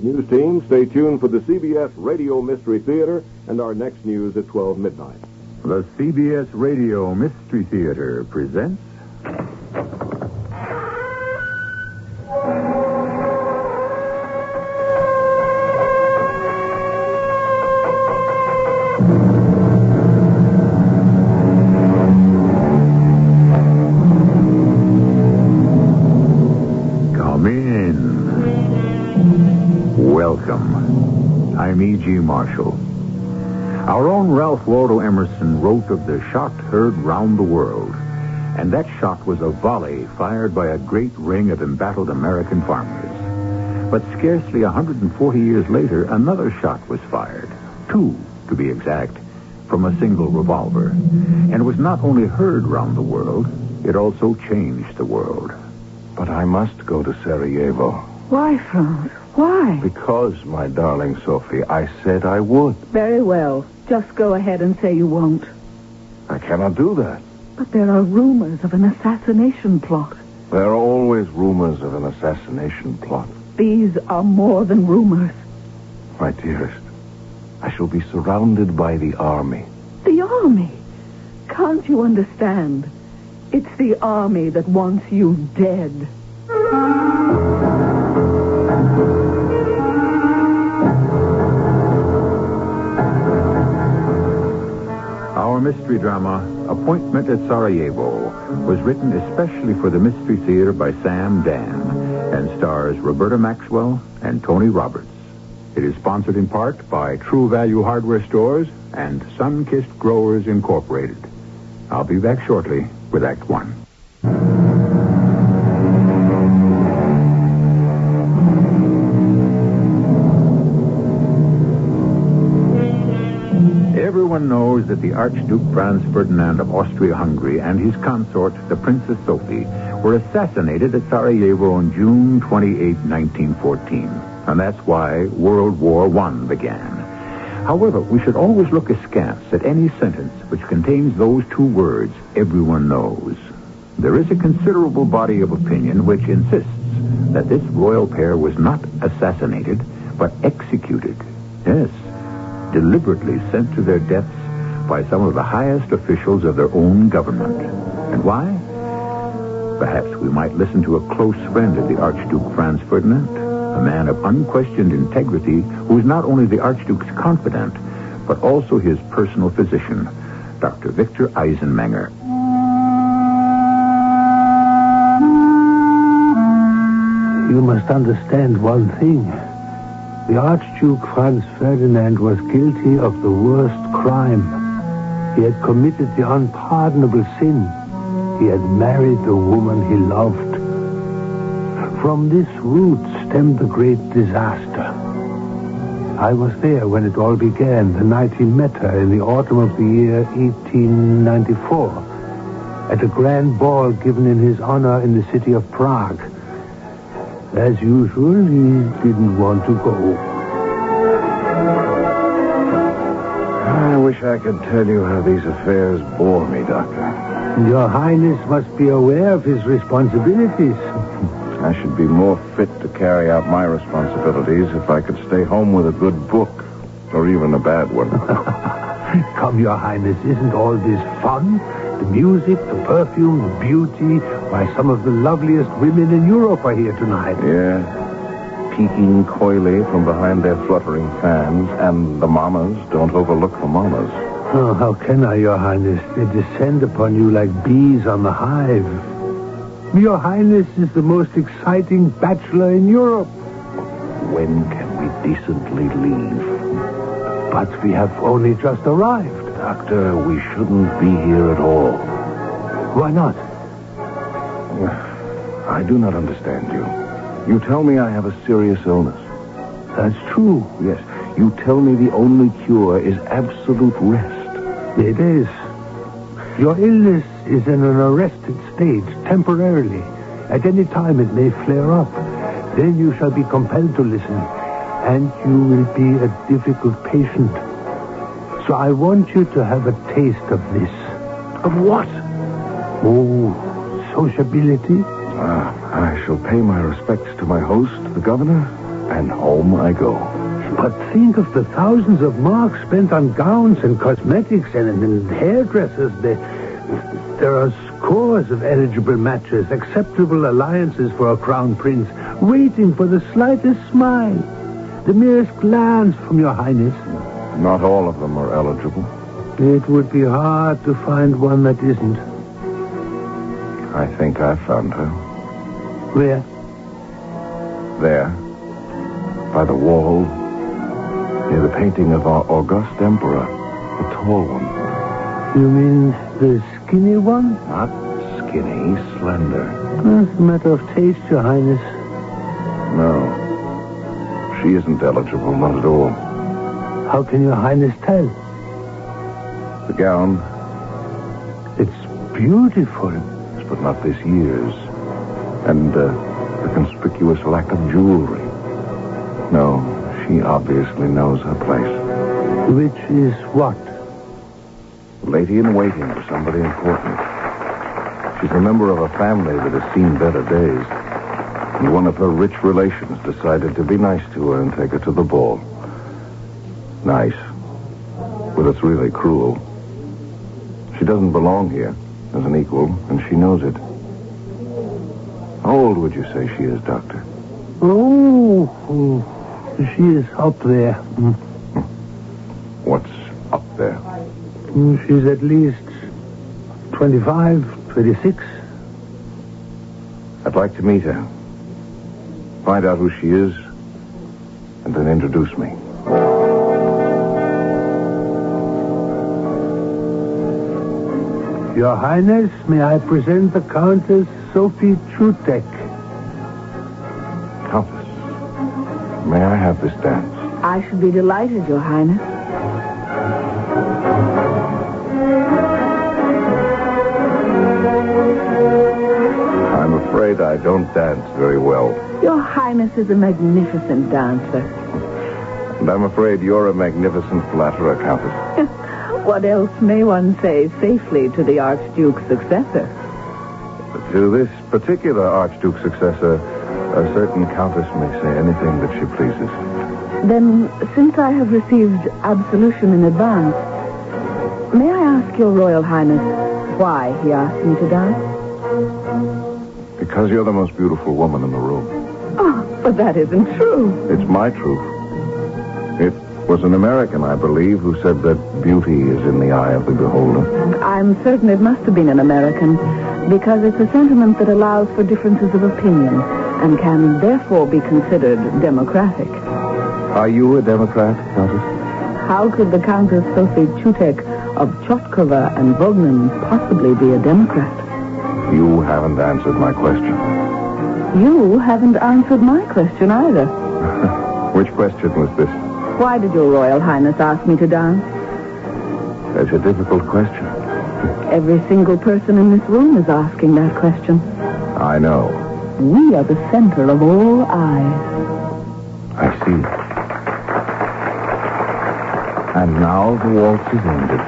News team, stay tuned for the CBS Radio Mystery Theater and our next news at 12 midnight. The CBS Radio Mystery Theater presents... Come in. Welcome. I'm E.G. Marshall. Our own Ralph Waldo Emerson wrote of the shot heard round the world, and that shot was a volley fired by a great ring of embattled American farmers. But scarcely 140 years later, another shot was fired, 2, to be exact, from a single revolver, and was not only heard round the world, it also changed the world. But I must go to Sarajevo. Why, Franz? Why? Because, my darling Sophie, I said I would. Very well. Just go ahead and say you won't. I cannot do that. But there are rumors of an assassination plot. There are always rumors of an assassination plot. These are more than rumors. My dearest, I shall be surrounded by the army. The army? Can't you understand? It's the army that wants you dead. Our mystery drama, Appointment at Sarajevo, was written especially for the Mystery Theater by Sam Dan and stars Roberta Maxwell and Tony Roberts. It is sponsored in part by True Value Hardware Stores and Sun-Kissed Growers Incorporated. I'll be back shortly with Act One. Everyone knows that the Archduke Franz Ferdinand of Austria-Hungary and his consort, the Princess Sophie, were assassinated at Sarajevo on June 28, 1914. And that's why World War I began. However, we should always look askance at any sentence which contains those two words, everyone knows. There is a considerable body of opinion which insists that this royal pair was not assassinated, but executed. Yes, deliberately sent to their deaths by some of the highest officials of their own government. And why? Perhaps we might listen to a close friend of the Archduke Franz Ferdinand, a man of unquestioned integrity who is not only the Archduke's confidant, but also his personal physician, Dr. Victor Eisenmenger. You must understand one thing. The Archduke Franz Ferdinand was guilty of the worst crime. He had committed the unpardonable sin. He had married the woman he loved. From this root stemmed the great disaster. I was there when it all began, the night he met her in the autumn of the year 1894, at a grand ball given in his honor in the city of Prague. As usual, he didn't want to go. I wish I could tell you how these affairs bore me, Doctor. Your Highness must be aware of his responsibilities. I should be more fit to carry out my responsibilities if I could stay home with a good book, or even a bad one. Come, Your Highness, isn't all this fun? The music, the perfume, the beauty. Why, some of the loveliest women in Europe are here tonight. Yeah, peeking coyly from behind their fluttering fans, and the mamas don't overlook the mamas. Oh, how can I, Your Highness? They descend upon you like bees on the hive. Your Highness is the most exciting bachelor in Europe. When can we decently leave? But we have only just arrived. Doctor, we shouldn't be here at all. Why not? I do not understand you. You tell me I have a serious illness. That's true. Yes, you tell me the only cure is absolute rest. It is. Your illness is in an arrested state, temporarily. At any time it may flare up. Then you shall be compelled to listen. And you will be a difficult patient. So I want you to have a taste of this. Of what? Oh, sociability. I shall pay my respects to my host, the governor, and home I go. But think of the thousands of marks spent on gowns and cosmetics and hairdressers. There are scores of eligible matches, acceptable alliances for a crown prince, waiting for the slightest smile, the merest glance from your highness. Not all of them are eligible. It would be hard to find one that isn't. I think I found her. Where? There, by the wall, near the painting of our august emperor, the tall one. You mean the skinny one? Not skinny, slender. It's a matter of taste, your highness. No, she isn't eligible, not at all. How can your highness tell? The gown, It's beautiful. but not this year's. And the conspicuous lack of jewelry. No, she obviously knows her place. Which is what? Lady in waiting for somebody important. She's a member of a family that has seen better days. And one of her rich relations decided to be nice to her and take her to the ball. Nice. But it's really cruel. She doesn't belong here as an equal, and she knows it. How old would you say she is, Doctor? Oh, she is up there. What's up there? She's at least 25, 26. I'd like to meet her. Find out who she is, and then introduce me. Your Highness, may I present the Countess Sophie Chutek? Countess, may I have this dance? I should be delighted, Your Highness. I'm afraid I don't dance very well. Your Highness is a magnificent dancer. And I'm afraid you're a magnificent flatterer, Countess. What else may one say safely to the Archduke's successor? To this particular Archduke successor, a certain Countess may say anything that she pleases. Then, since I have received absolution in advance, may I ask your Royal Highness why he asked me to dance? Because you're the most beautiful woman in the room. Oh, but that isn't true. It's my truth. It was an American, I believe, who said that beauty is in the eye of the beholder. I'm certain it must have been an American, because it's a sentiment that allows for differences of opinion and can therefore be considered democratic. Are you a Democrat, Countess? How could the Countess Sophie Chutek of Chotkova and Bognan possibly be a Democrat? You haven't answered my question. You haven't answered my question either. Which question was this? Why did your Royal Highness ask me to dance? That's a difficult question. Every single person in this room is asking that question. I know. We are the center of all eyes. I see. And now the waltz is ended.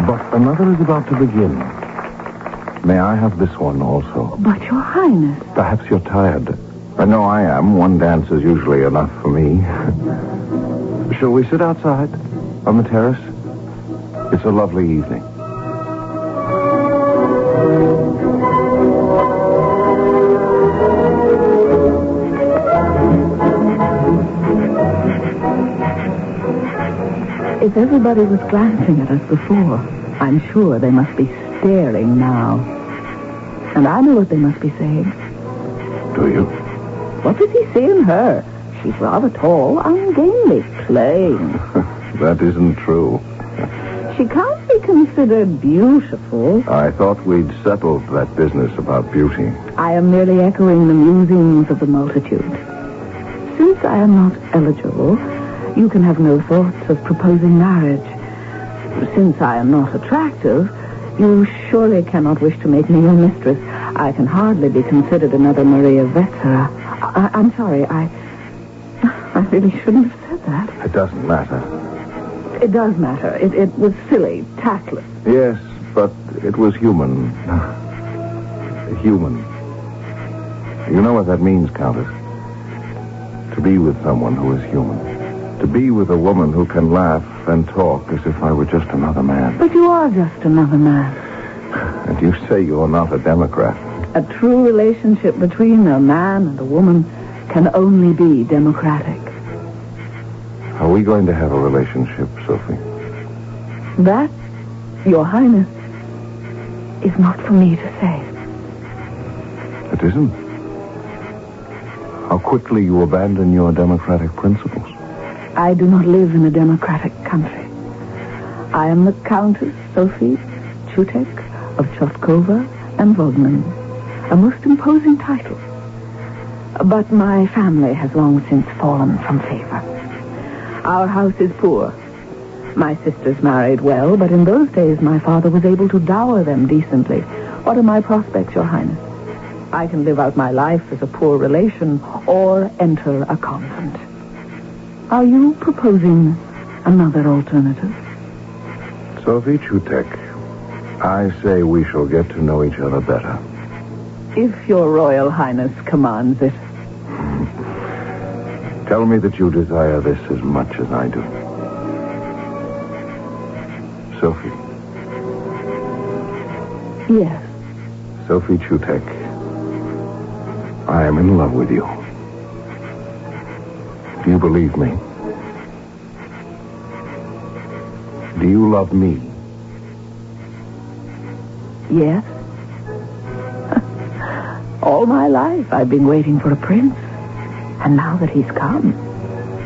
But another is about to begin. May I have this one also? But, Your Highness... Perhaps you're tired. I know I am. One dance is usually enough for me. Shall we sit outside? On the terrace? It's a lovely evening. If everybody was glancing at us before, I'm sure they must be staring now. And I know what they must be saying. Do you? What does he see in her? She's rather tall, ungainly, plain. That isn't true. She can't be considered beautiful. I thought we'd settled that business about beauty. I am merely echoing the musings of the multitude. Since I am not eligible, you can have no thoughts of proposing marriage. Since I am not attractive, you surely cannot wish to make me your mistress. I can hardly be considered another Maria Wetzera. I'm sorry, I really shouldn't have said that. It doesn't matter. It does matter. It was silly, tactless. Yes, but it was human. Human. You know what that means, Countess? To be with someone who is human. To be with a woman who can laugh and talk as if I were just another man. But you are just another man. And you say you're not a Democrat. A true relationship between a man and a woman can only be democratic. Are we going to have a relationship, Sophie? That, Your Highness, is not for me to say. It isn't? How quickly you abandon your democratic principles. I do not live in a democratic country. I am the Countess Sophie Chutek of Chostkova and Vodman, a most imposing title. But my family has long since fallen from favor. Our house is poor. My sisters married well, but in those days my father was able to dower them decently. What are my prospects, Your Highness? I can live out my life as a poor relation or enter a convent. Are you proposing another alternative? Sophie Chutek, I say we shall get to know each other better. If Your Royal Highness commands it. Tell me that you desire this as much as I do. Sophie. Yes. Sophie Chutek, I am in love with you. Do you believe me? Do you love me? Yes. All my life I've been waiting for a prince. And now that he's come,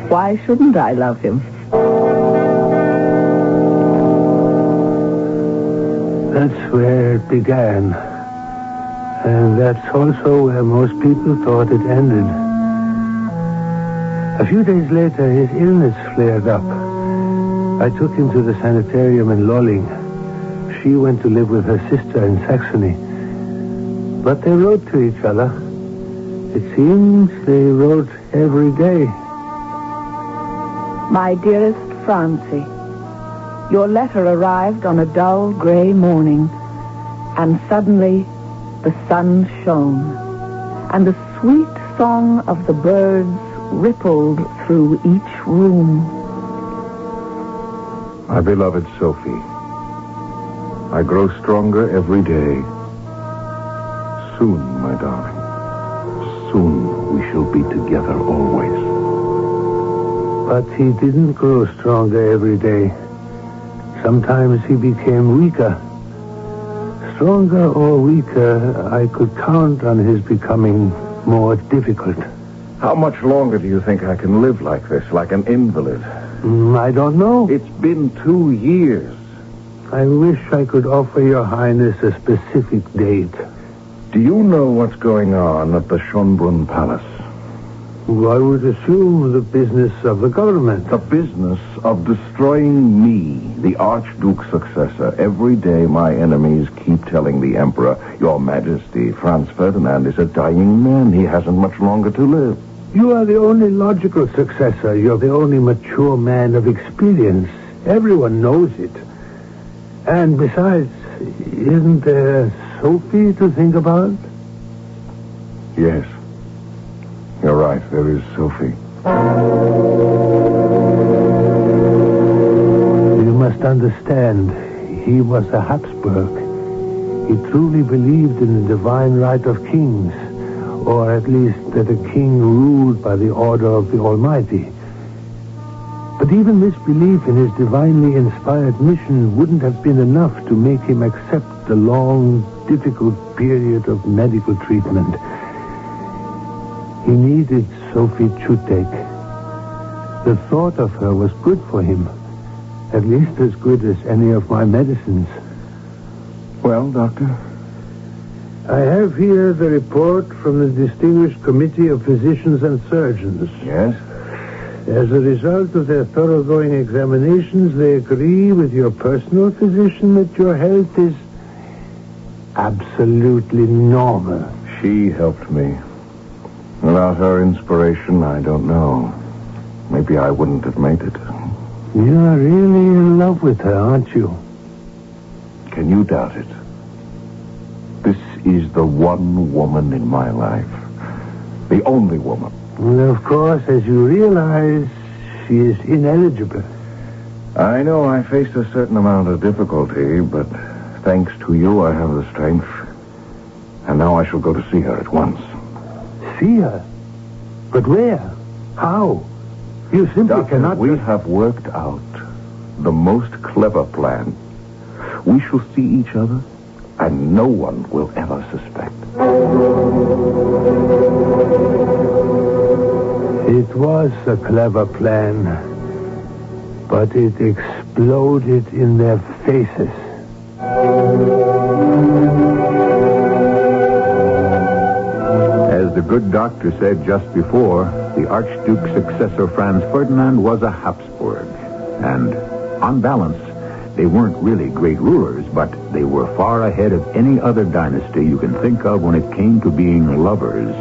why shouldn't I love him? That's where it began. And that's also where most people thought it ended. A few days later, his illness flared up. I took him to the sanitarium in Lolling. She went to live with her sister in Saxony. But they wrote to each other. It seems they wrote every day. My dearest Francie, your letter arrived on a dull gray morning, and suddenly the sun shone, and the sweet song of the birds rippled through each room. My beloved Sophie, I grow stronger every day. Soon, my darling, soon we shall be together always. But he didn't grow stronger every day. Sometimes he became weaker. Stronger or weaker, I could count on his becoming more difficult. How much longer do you think I can live like this, like an invalid? I don't know. It's been 2 years. I wish I could offer Your Highness a specific date. Do you know what's going on at the Schönbrunn Palace? I would assume the business of the government. The business of destroying me, the Archduke's successor. Every day my enemies keep telling the Emperor, Your Majesty, Franz Ferdinand is a dying man. He hasn't much longer to live. You are the only logical successor. You're the only mature man of experience. Everyone knows it. And besides, isn't there Sophie to think about? Yes. You're right, there is Sophie. You must understand, he was a Habsburg. He truly believed in the divine right of kings, or at least that a king ruled by the order of the Almighty. But even this belief in his divinely inspired mission wouldn't have been enough to make him accept the long, difficult period of medical treatment. He needed Sophie Chutek. The thought of her was good for him, at least as good as any of my medicines. Well, Doctor? I have here the report from the Distinguished Committee of Physicians and Surgeons. Yes? As a result of their thoroughgoing examinations, they agree with your personal physician that your health is absolutely normal. She helped me. Without her inspiration, I don't know. Maybe I wouldn't have made it. You're really in love with her, aren't you? Can you doubt it? This is the one woman in my life. The only woman. And of course, as you realize, she is ineligible. I know I faced a certain amount of difficulty, but thanks to you, I have the strength. And now I shall go to see her at once. See her? But where? How? You simply Doctor, cannot... we have worked out the most clever plan. We shall see each other, and no one will ever suspect. It was a clever plan, but it exploded in their faces. As the good doctor said just before, the Archduke's successor, Franz Ferdinand, was a Habsburg. And, on balance, they weren't really great rulers, but they were far ahead of any other dynasty you can think of when it came to being lovers.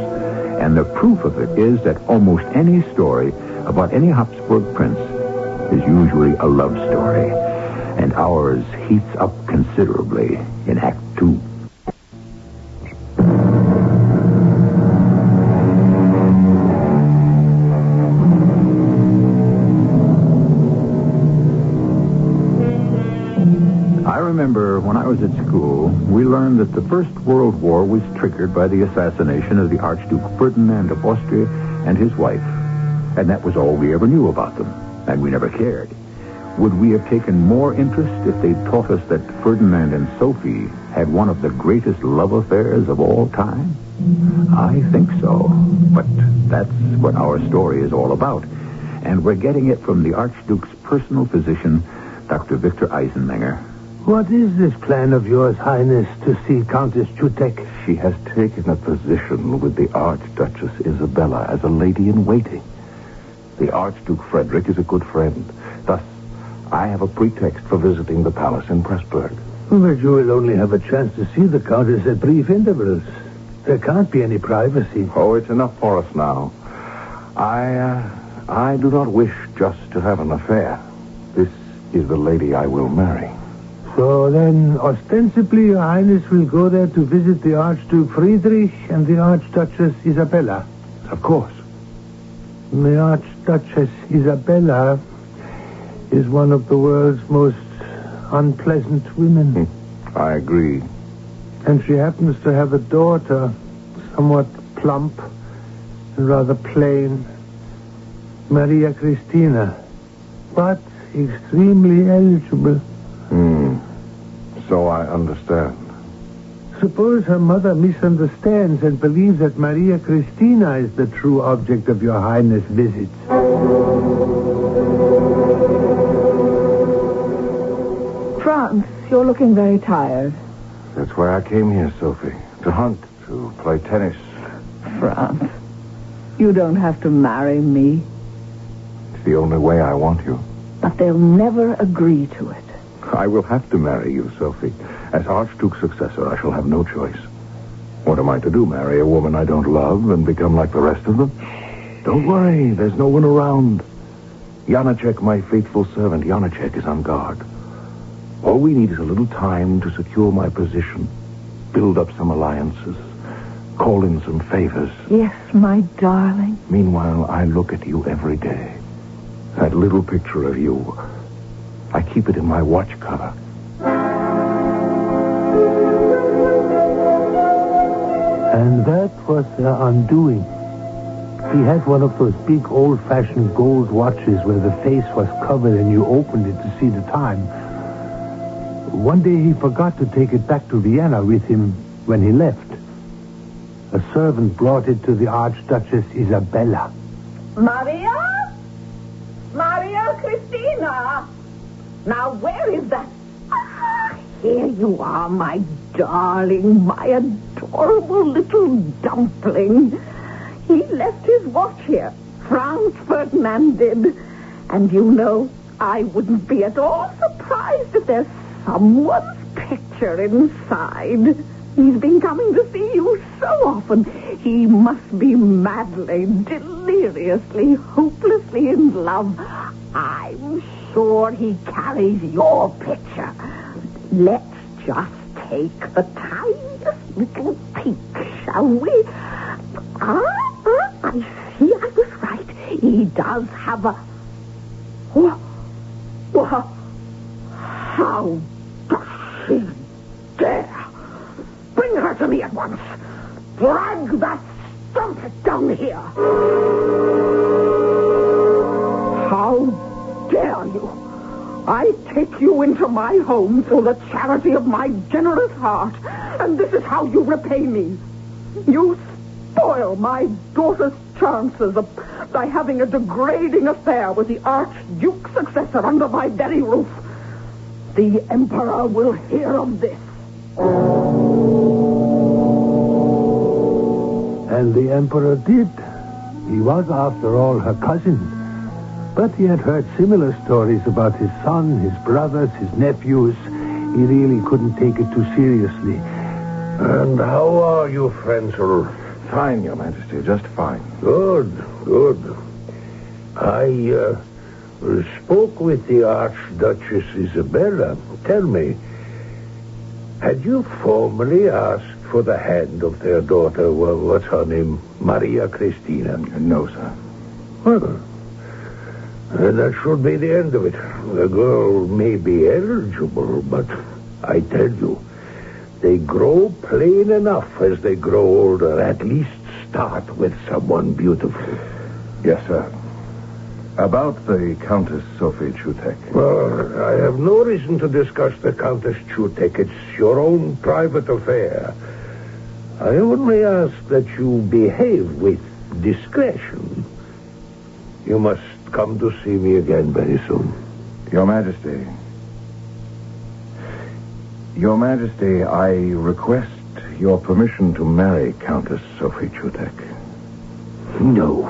And the proof of it is that almost any story about any Habsburg prince is usually a love story. And ours heats up considerably in Act 2. I remember when I was at school, we learned that the First World War was triggered by the assassination of the Archduke Ferdinand of Austria and his wife. And that was all we ever knew about them, and we never cared. Would we have taken more interest if they'd taught us that Ferdinand and Sophie had one of the greatest love affairs of all time? I think so, but that's what our story is all about. And we're getting it from the Archduke's personal physician, Dr. Victor Eisenmenger. What is this plan of yours, Highness, to see Countess Jutek? She has taken a position with the Archduchess Isabella as a lady-in-waiting. The Archduke Frederick is a good friend. Thus, I have a pretext for visiting the palace in Pressburg. But you will only have a chance to see the Countess at brief intervals. There can't be any privacy. Oh, it's enough for us now. I do not wish just to have an affair. This is the lady I will marry. So then, ostensibly, Your Highness will go there to visit the Archduke Friedrich and the Archduchess Isabella. Of course. The Archduchess Isabella is one of the world's most unpleasant women. I agree. And she happens to have a daughter, somewhat plump and rather plain, Maria Christina, but extremely eligible. So I understand. Suppose her mother misunderstands and believes that Maria Christina is the true object of Your Highness' visits. Franz, you're looking very tired. That's why I came here, Sophie. To hunt, to play tennis. Franz, you don't have to marry me. It's the only way I want you. But they'll never agree to it. I will have to marry you, Sophie. As Archduke's successor, I shall have no choice. What am I to do, marry a woman I don't love and become like the rest of them? Don't worry, there's no one around. Janacek, my faithful servant, Janacek is on guard. All we need is a little time to secure my position, build up some alliances, call in some favors. Yes, my darling. Meanwhile, I look at you every day. That little picture of you, I keep it in my watch cover. And that was their undoing. He had one of those big old-fashioned gold watches where the face was covered and you opened it to see the time. One day he forgot to take it back to Vienna with him when he left. A servant brought it to the Archduchess Isabella. Maria? Maria Christina? Now, where is that? Here you are, my darling, my adorable little dumpling. He left his watch here. Franz Ferdinand did. And you know, I wouldn't be at all surprised if there's someone's picture inside. He's been coming to see you so often. He must be madly, deliriously, hopelessly in love. I'm sure he carries your picture. Let's just take the tiniest little peek, shall we? I see. I He does have a... How does she dare? Bring her to me at once. Drag that strumpet down here. How dare you? I take you into my home through the charity of my generous heart, and this is how you repay me. You spoil my daughter's chances by having a degrading affair with the Archduke's successor under my very roof. The Emperor will hear of this. And the Emperor did. He was, after all, her cousin. But he had heard similar stories about his son, his brothers, his nephews. He really couldn't take it too seriously. And how are you, Franz? Fine, Your Majesty, just fine. Good. I spoke with the Archduchess Isabella. Tell me, had you formally asked for the hand of their daughter, what's her name, Maria Cristina? No, sir. Well, that should be the end of it. The girl may be eligible, but I tell you, they grow plain enough as they grow older. At least start with someone beautiful. Yes, sir. About the Countess Sophie Chutek. Well, I have no reason to discuss the Countess Chutek. It's your own private affair. I only ask that you behave with discretion. You must come to see me again very soon. Your Majesty. Your Majesty, I request your permission to marry Countess Sophie Chutek. No.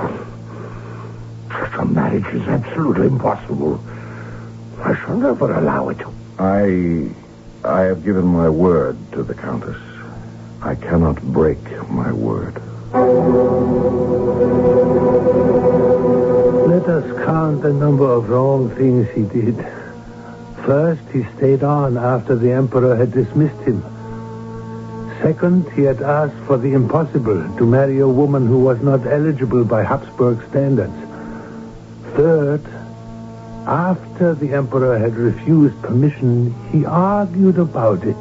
Such a marriage is absolutely impossible. I shall never allow it. I have given my word to the Countess. I cannot break my word. Let us count the number of wrong things he did. First, he stayed on after the Emperor had dismissed him. Second, he had asked for the impossible, to marry a woman who was not eligible by Habsburg standards. Third, after the Emperor had refused permission, he argued about it.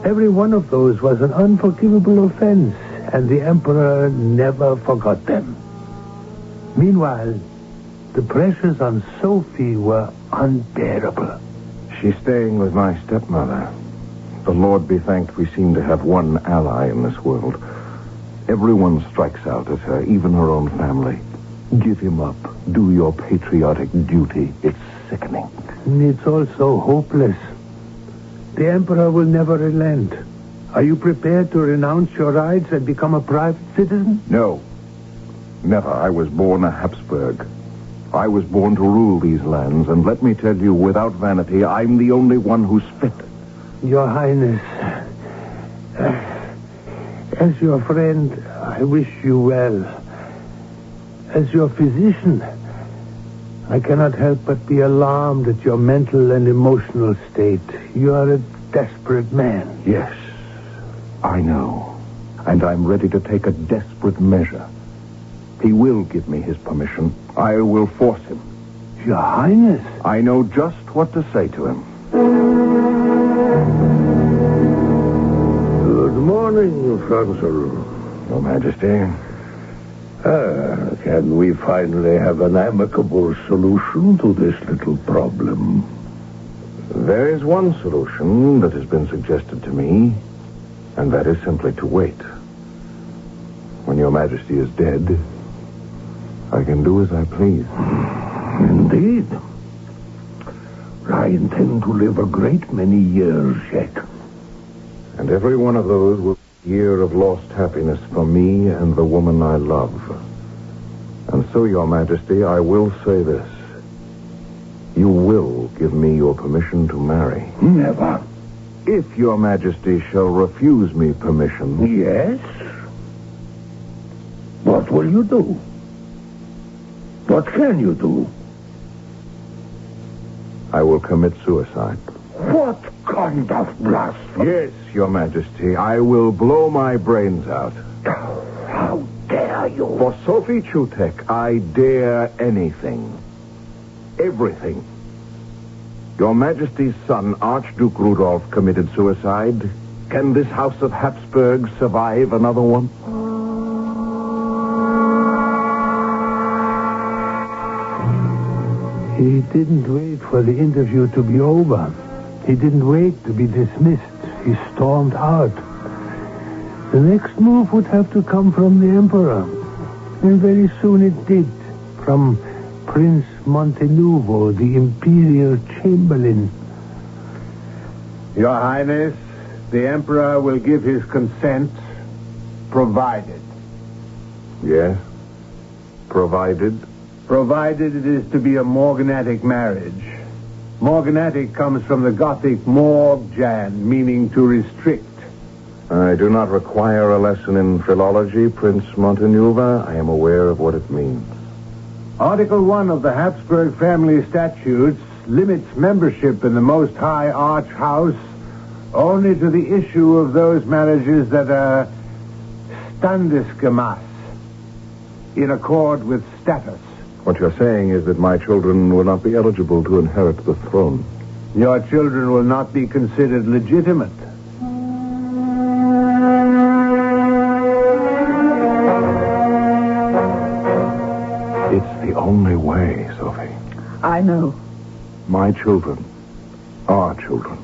Every one of those was an unforgivable offense, and the Emperor never forgot them. Meanwhile, the pressures on Sophie were unbearable. She's staying with my stepmother. The Lord be thanked we seem to have one ally in this world. Everyone strikes out at her, even her own family. Give him up. Do your patriotic duty. It's sickening. It's also hopeless. The Emperor will never relent. Are you prepared to renounce your rights and become a private citizen? No. Never. I was born a Habsburg. I was born to rule these lands, and let me tell you, without vanity, I'm the only one who's fit. Your Highness, as your friend, I wish you well. As your physician, I cannot help but be alarmed at your mental and emotional state. You are a desperate man. Yes, I know. And I'm ready to take a desperate measure. He will give me his permission. I will force him. Your Highness. I know just what to say to him. Good morning, Franz. Your Majesty. Can we finally have an amicable solution to this little problem? There is one solution that has been suggested to me, and that is simply to wait. When Your Majesty is dead, I can do as I please. Indeed. I intend to live a great many years yet. And every one of those will be a year of lost happiness for me and the woman I love. And so, Your Majesty, I will say this. You will give me your permission to marry. Never. If Your Majesty shall refuse me permission... Yes? What will you do? What can you do? I will commit suicide. What kind of blasphemy? Yes, Your Majesty, I will blow my brains out. How dare you? For Sophie Chutek, I dare anything. Everything. Your Majesty's son, Archduke Rudolph, committed suicide. Can this House of Habsburg survive another one? He didn't wait for the interview to be over. He didn't wait to be dismissed. He stormed out. The next move would have to come from the Emperor. And very soon it did. From Prince Montenuvo, the Imperial Chamberlain. Your Highness, the Emperor will give his consent, provided. Yes? Provided? Provided it is to be a morganatic marriage. Morganatic comes from the Gothic morgjan, meaning to restrict. I do not require a lesson in philology, Prince Montenuva. I am aware of what it means. Article 1 of the Habsburg family statutes limits membership in the Most High Arch House only to the issue of those marriages that are standesgemäß, in accord with status. What you're saying is that my children will not be eligible to inherit the throne. Your children will not be considered legitimate. It's the only way, Sophie. I know. My children, our children,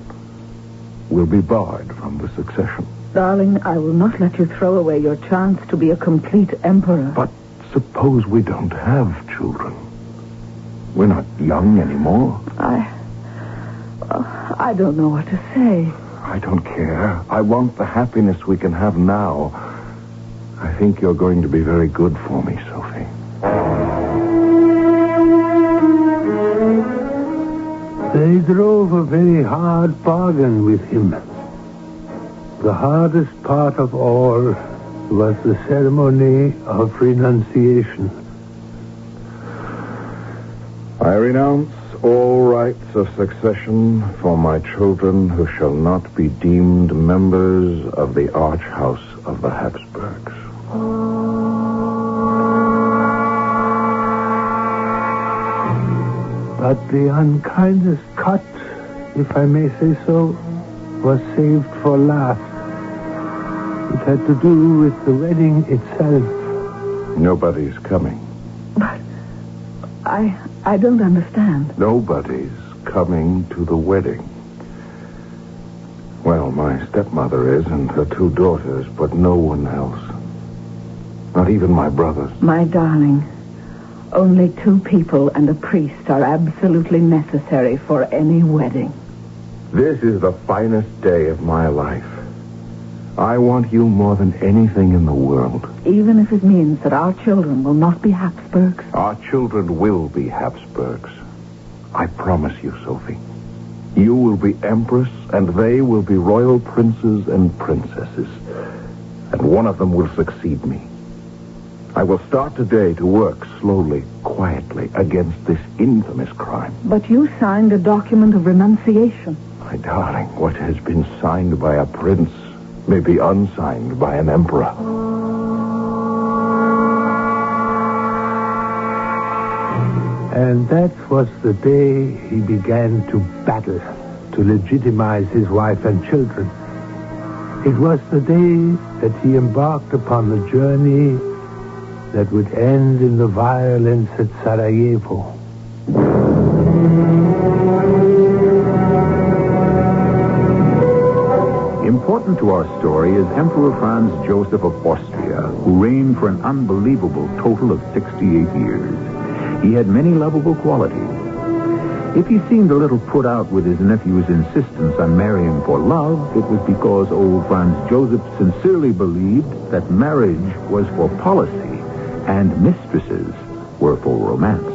will be barred from the succession. Darling, I will not let you throw away your chance to be a complete emperor. But suppose we don't have children. We're not young anymore. I don't know what to say. I don't care. I want the happiness we can have now. I think you're going to be very good for me, Sophie. They drove a very hard bargain with him. The hardest part of all was the ceremony of renunciation. I renounce all rights of succession for my children who shall not be deemed members of the Arch House of the Habsburgs. But the unkindest cut, if I may say so, was saved for last. It had to do with the wedding itself. Nobody's coming. But I don't understand. Nobody's coming to the wedding. Well, my stepmother is and her two daughters, but no one else. Not even my brothers. My darling, only two people and a priest are absolutely necessary for any wedding. This is the finest day of my life. I want you more than anything in the world. Even if it means that our children will not be Habsburgs? Our children will be Habsburgs. I promise you, Sophie. You will be empress, and they will be royal princes and princesses. And one of them will succeed me. I will start today to work slowly, quietly, against this infamous crime. But you signed a document of renunciation. My darling, what has been signed by a prince may be unsigned by an emperor. And that was the day he began to battle to legitimize his wife and children. It was the day that he embarked upon the journey that would end in the violence at Sarajevo. Important to our story is Emperor Franz Joseph of Austria, who reigned for an unbelievable total of 68 years. He had many lovable qualities. If he seemed a little put out with his nephew's insistence on marrying for love, it was because old Franz Joseph sincerely believed that marriage was for policy and mistresses were for romance.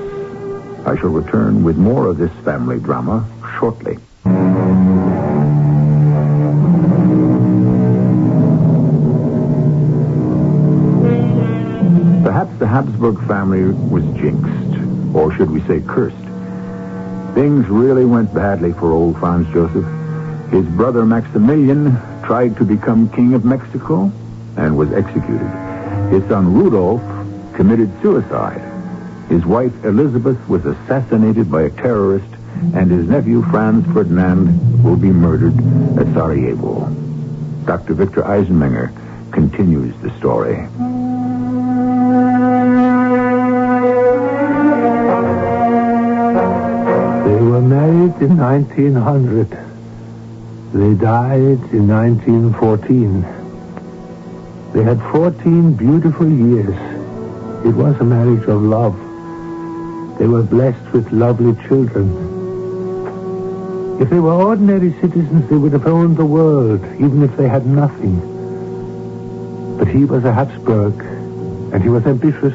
I shall return with more of this family drama shortly. Perhaps the Habsburg family was jinxed, or should we say cursed. Things really went badly for old Franz Joseph. His brother Maximilian tried to become king of Mexico and was executed. His son Rudolf committed suicide. His wife Elizabeth was assassinated by a terrorist, and his nephew Franz Ferdinand will be murdered at Sarajevo. Dr. Victor Eisenmenger continues the story. They were married in 1900. They died in 1914. They had 14 beautiful years. It was a marriage of love. They were blessed with lovely children. If they were ordinary citizens, they would have owned the world, even if they had nothing. But he was a Habsburg, and he was ambitious,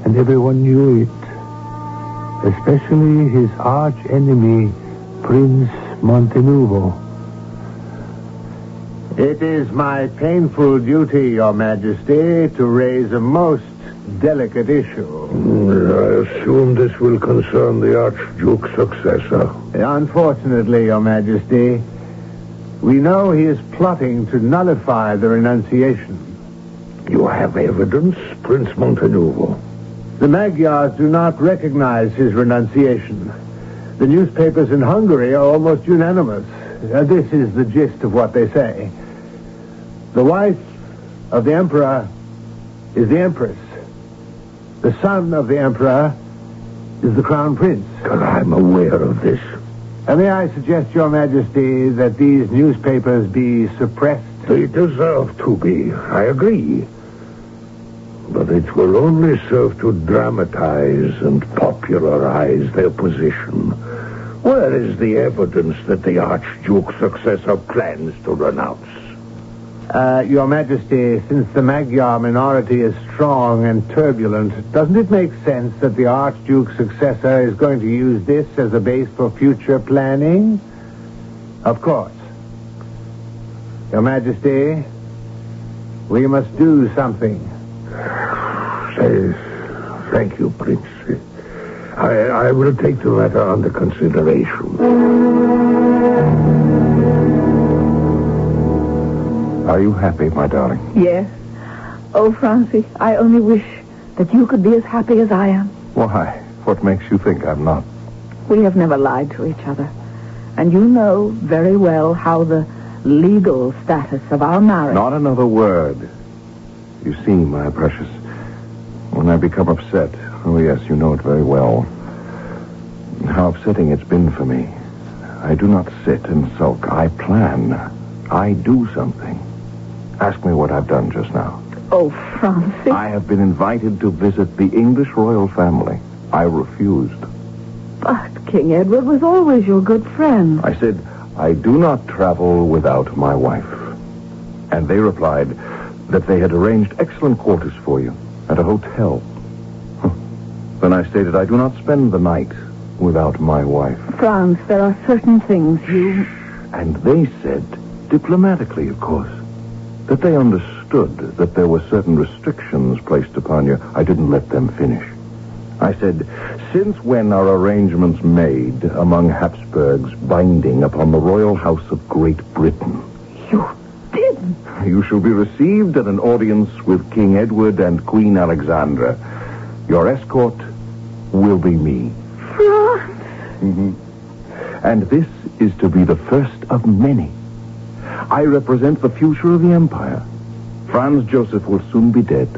and everyone knew it. Especially his arch-enemy, Prince Montenuvo. It is my painful duty, Your Majesty, to raise a most delicate issue. I assume this will concern the Archduke's successor. Unfortunately, Your Majesty, we know he is plotting to nullify the renunciation. You have evidence, Prince Montenuvo? The Magyars do not recognize his renunciation. The newspapers in Hungary are almost unanimous. This is the gist of what they say. The wife of the emperor is the empress. The son of the emperor is the crown prince. I'm aware of this. May I suggest, Your Majesty, that these newspapers be suppressed? They deserve to be. I agree. But it will only serve to dramatize and popularize their position. Where is the evidence that the Archduke's successor plans to renounce? Your Majesty, since the Magyar minority is strong and turbulent, doesn't it make sense that the Archduke's successor is going to use this as a base for future planning? Of course. Your Majesty, we must do something. Thank you, Prince. I will take the matter under consideration. Are you happy, my darling? Yes. Oh, Francie, I only wish that you could be as happy as I am. Why? What makes you think I'm not? We have never lied to each other. And you know very well how the legal status of our marriage... Not another word. You see, my precious, when I become upset, oh yes, you know it very well, how upsetting it's been for me. I do not sit and sulk. I plan. I do something. Ask me what I've done just now. Oh, Francis. I have been invited to visit the English royal family. I refused. But King Edward was always your good friend. I said, I do not travel without my wife. And they replied that they had arranged excellent quarters for you at a hotel. Then I stated I do not spend the night without my wife. Franz, there are certain things you... And they said, diplomatically, of course, that they understood that there were certain restrictions placed upon you. I didn't let them finish. I said, since when are arrangements made among Habsburgs binding upon the royal house of Great Britain? You didn't. You shall be received at an audience with King Edward and Queen Alexandra. Your escort will be me. Franz. Mm-hmm. And this is to be the first of many. I represent the future of the empire. Franz Joseph will soon be dead,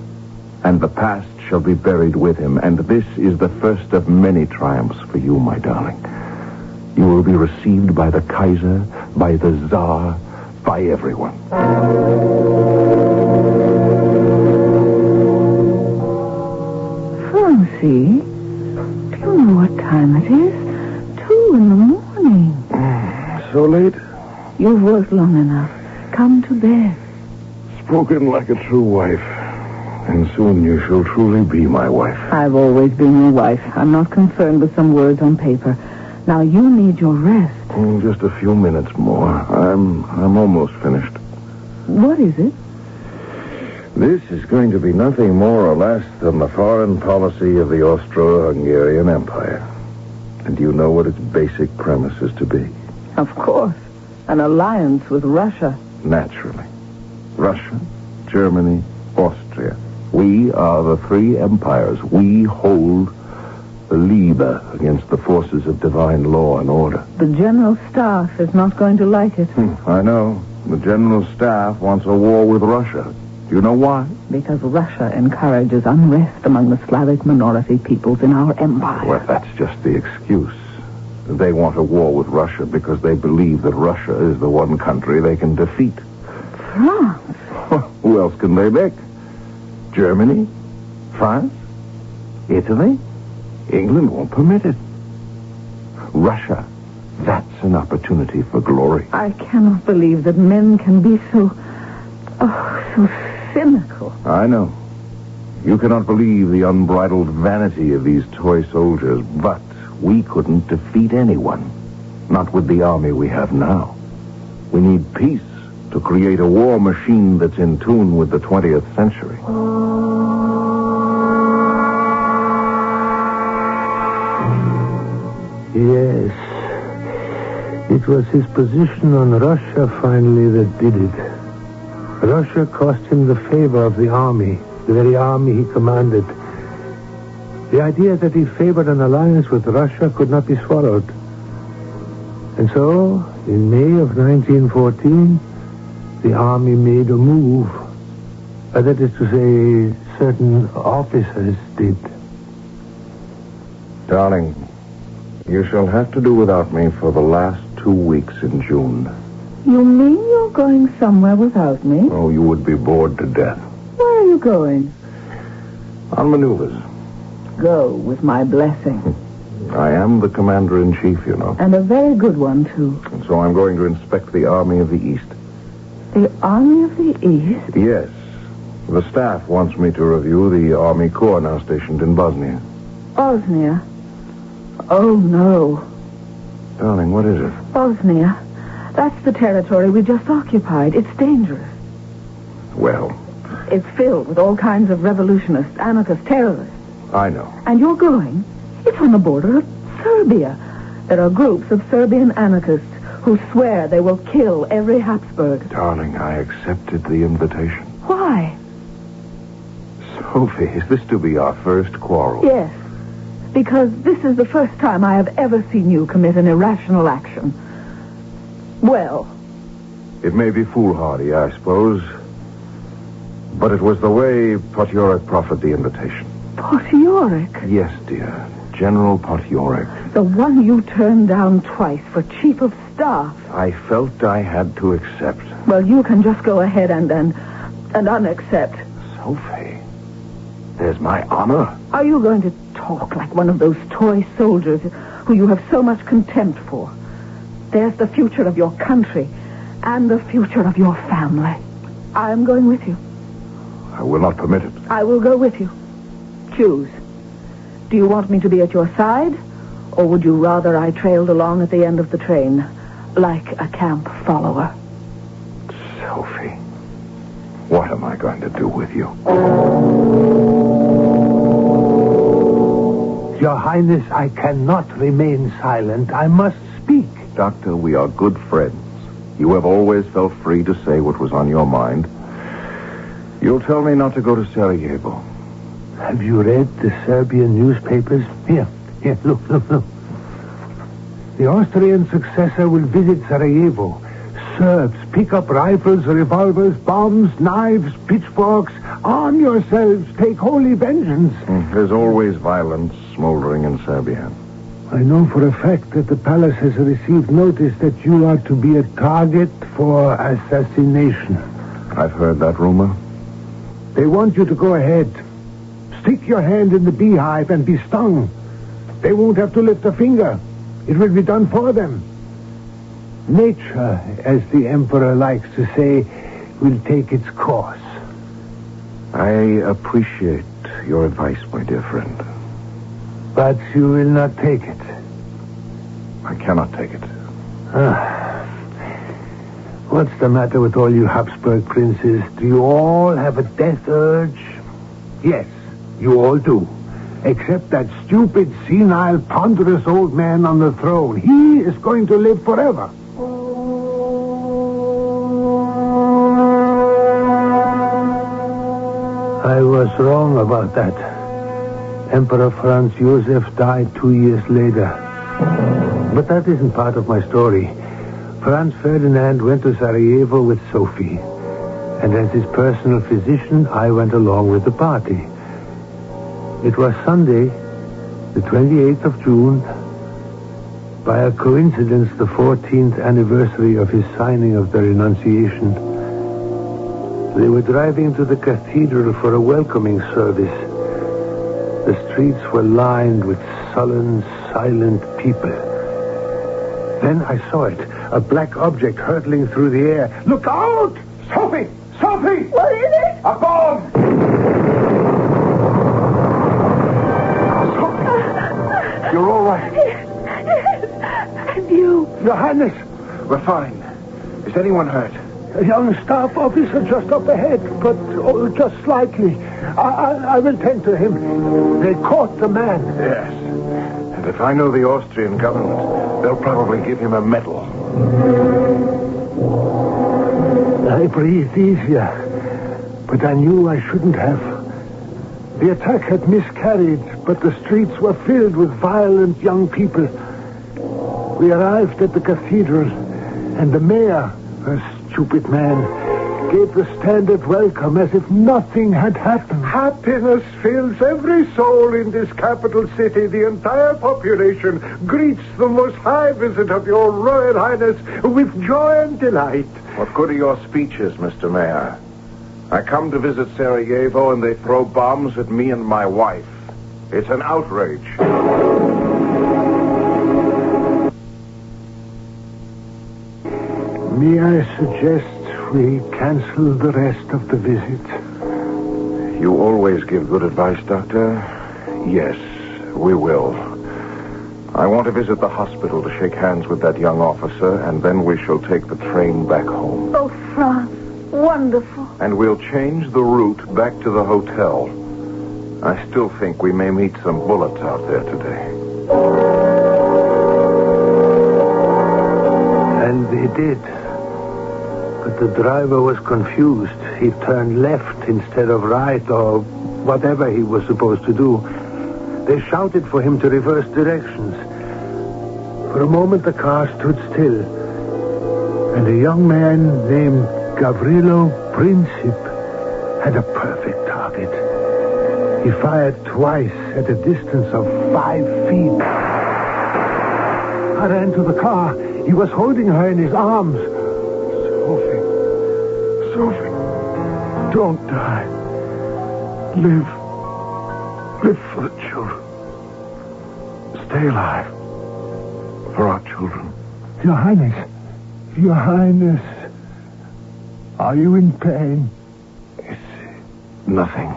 and the past shall be buried with him, and this is the first of many triumphs for you, my darling. You will be received by the Kaiser, by the Tsar, by everyone. Francie, do you know what time it is? 2 in the morning. So late? You've worked long enough. Come to bed. Spoken like a true wife. And soon you shall truly be my wife. I've always been your wife. I'm not concerned with some words on paper. Now you need your rest. Just a few minutes more. I'm almost finished. What is it? This is going to be nothing more or less than the foreign policy of the Austro-Hungarian Empire. And do you know what its basic premise is to be? Of course. An alliance with Russia. Naturally. Russia, Germany, Austria. We are the three empires. We hold the Liebe against the forces of divine law and order. The General Staff is not going to like it. I know. The General Staff wants a war with Russia. Do you know why? Because Russia encourages unrest among the Slavic minority peoples in our empire. Well, that's just the excuse. They want a war with Russia because they believe that Russia is the one country they can defeat. France? Who else can they pick? Germany? France? Italy? England won't permit it. Russia. That's an opportunity for glory. I cannot believe that men can be so cynical. I know. You cannot believe the unbridled vanity of these toy soldiers, but we couldn't defeat anyone. Not with the army we have now. We need peace to create a war machine that's in tune with the 20th century. Yes. It was his position on Russia finally that did it. Russia cost him the favor of the army, the very army he commanded. The idea that he favored an alliance with Russia could not be swallowed. And so, in May of 1914, the army made a move. That is to say, certain officers did. Darling, you shall have to do without me for the last 2 weeks in June. You mean you're going somewhere without me? Oh, you would be bored to death. Where are you going? On maneuvers. Go with my blessing. I am the commander-in-chief, you know. And a very good one, too. And so I'm going to inspect the Army of the East. The Army of the East? Yes. The staff wants me to review the Army Corps now stationed in Bosnia. Bosnia? Oh, no. Darling, what is it? Bosnia. That's the territory we just occupied. It's dangerous. Well, It's filled with all kinds of revolutionists, anarchists, terrorists. I know. And you're going? It's on the border of Serbia. There are groups of Serbian anarchists who swear they will kill every Habsburg. Darling, I accepted the invitation. Why? Sophie, is this to be our first quarrel? Yes, because this is the first time I have ever seen you commit an irrational action. Well, It may be foolhardy, I suppose. But it was the way Potiorek proffered the invitation. Potiorek? Yes, dear. General Potiorek. The one you turned down twice for chief of staff. I felt I had to accept. Well, you can just go ahead and unaccept. Sophie, there's my honor. Are you going to talk like one of those toy soldiers who you have so much contempt for? There's the future of your country and the future of your family. I'm going with you. I will not permit it. I will go with you. Choose. Do you want me to be at your side, or would you rather I trailed along at the end of the train, like a camp follower? Sophie, what am I going to do with you? Your Highness, I cannot remain silent. I must speak. Doctor, we are good friends. You have always felt free to say what was on your mind. You'll tell me not to go to Sarajevo. Have you read the Serbian newspapers? Here, look. The Austrian successor will visit Sarajevo. Serbs, pick up rifles, revolvers, bombs, knives, pitchforks. Arm yourselves. Take holy vengeance. There's always violence smoldering in Serbia. I know for a fact that the palace has received notice that you are to be a target for assassination. I've heard that rumor. They want you to go ahead. Stick your hand in the beehive and be stung. They won't have to lift a finger. It will be done for them. Nature, as the emperor likes to say, will take its course. I appreciate your advice, my dear friend. But you will not take it. I cannot take it. What's the matter with all you Habsburg princes? Do you all have a death urge? Yes, you all do. Except that stupid, senile, ponderous old man on the throne. He is going to live forever. I was wrong about that. Emperor Franz Joseph died 2 years later. But that isn't part of my story. Franz Ferdinand went to Sarajevo with Sophie. And as his personal physician, I went along with the party. It was Sunday, the 28th of June. By a coincidence, the 14th anniversary of his signing of the renunciation. They were driving to the cathedral for a welcoming service. The streets were lined with sullen, silent people. Then I saw it, a black object hurtling through the air. Look out! Sophie! Sophie! What is it? A bomb! Sophie! You're all right. Yes. And you? Your Highness! We're fine. Is anyone hurt? A young staff officer just up ahead, but just slightly. I will tend to him. They caught the man. Yes. And if I know the Austrian government, they'll probably give him a medal. I breathed easier, but I knew I shouldn't have. The attack had miscarried, but the streets were filled with violent young people. We arrived at the cathedral, and the mayor, a stupid man, gave the standard welcome as if nothing had happened. Happiness fills every soul in this capital city. The entire population greets the most high visit of your Royal Highness with joy and delight. What good are your speeches, Mr. Mayor? I come to visit Sarajevo and they throw bombs at me and my wife. It's an outrage. May I suggest we cancel the rest of the visit? You always give good advice, Doctor. Yes, we will. I want to visit the hospital to shake hands with that young officer, and then we shall take the train back home. Oh, Franz, wonderful. And we'll change the route back to the hotel. I still think we may meet some bullets out there today. And they did. But the driver was confused. He turned left instead of right, or whatever he was supposed to do. They shouted for him to reverse directions. For a moment, the car stood still. And a young man named Gavrilo Princip had a perfect target. He fired twice at a distance of 5 feet. I ran to the car. He was holding her in his arms. Sophie, don't die. Live for the children. Stay alive for our children. Your Highness, are you in pain? Nothing.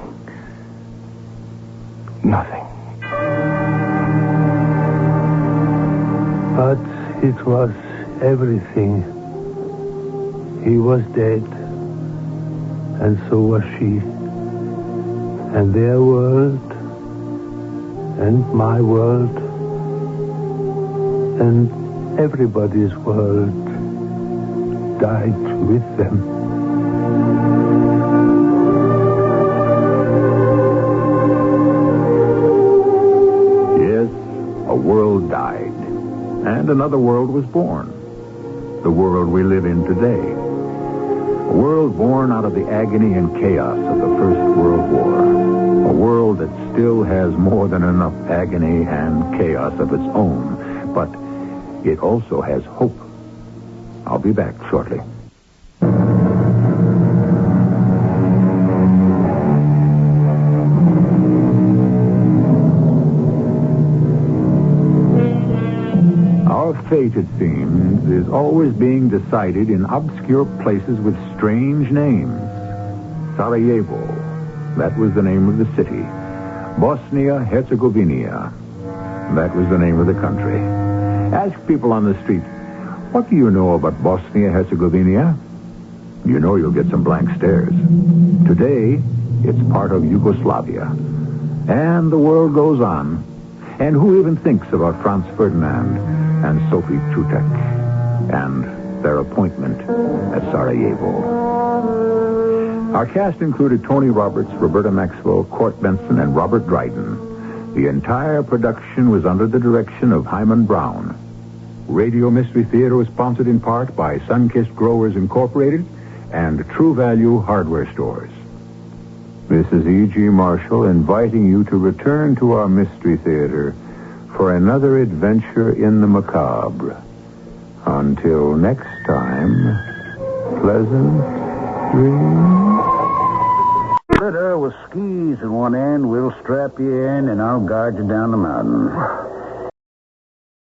But it was everything. He was dead. And so was she. And their world, and my world, and everybody's world died with them. Yes, a world died, and another world was born. The world we live in today. A world born out of the agony and chaos of the First World War. A world that still has more than enough agony and chaos of its own, but it also has hope. I'll be back shortly. Our fate, it seems, is always being decided in obscure places with strange names. Sarajevo, that was the name of the city. Bosnia-Herzegovina, that was the name of the country. Ask people on the street, what do you know about Bosnia-Herzegovina? You know you'll get some blank stares. Today, it's part of Yugoslavia. And the world goes on. And who even thinks about Franz Ferdinand and Sophie Chutek and their appointment at Sarajevo? Our cast included Tony Roberts, Roberta Maxwell, Court Benson, and Robert Dryden. The entire production was under the direction of Hyman Brown. Radio Mystery Theater was sponsored in part by Sunkist Growers Incorporated and True Value Hardware Stores. This is E.G. Marshall inviting you to return to our Mystery Theater for another adventure in the macabre. Until next time, pleasant dreams. With skis in one end, we'll strap you in and I'll guide you down the mountain.